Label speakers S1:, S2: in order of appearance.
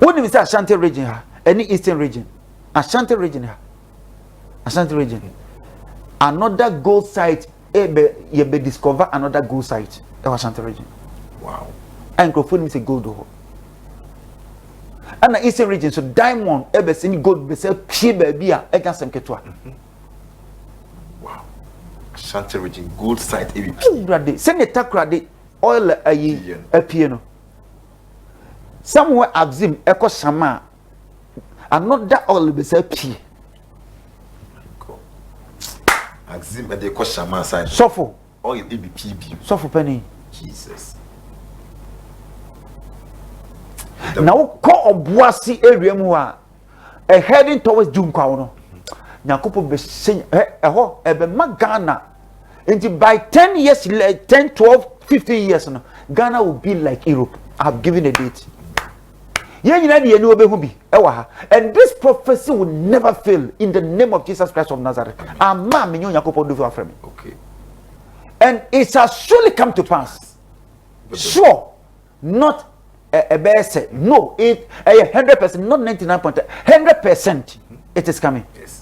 S1: What do we say? Ashanti region here, any eastern region, Ashanti region here, Ashanti region. Another gold site, you be discover another gold site. That was Ashanti region.
S2: Wow.
S1: And microphone is a gold. And the eastern region, so diamond, ebe seen gold, be say key baby, I can some ketwa.
S2: Wow. Ashanti region, gold site,
S1: every send a takrade oil a piano. Somewhere Abzim, Echo Sama, and not that oil be say P.
S2: Axim and the Koshama side.
S1: Suffer.
S2: Oh, it be PB.
S1: Suffer penny.
S2: Jesus.
S1: Now call Obuasi area mua a heading towards Junkwano. Nyakupo be sing a ho ebe Ghana. And by 10 years, 10, 12, 15 years, Ghana will be like Europe. I have given a date. And this prophecy will never fail in the name of Jesus Christ of Nazareth.
S2: Okay.
S1: And it shall surely come to pass. Sure, not a best. No, it 100%, not 99.1%. It is coming.
S2: Yes.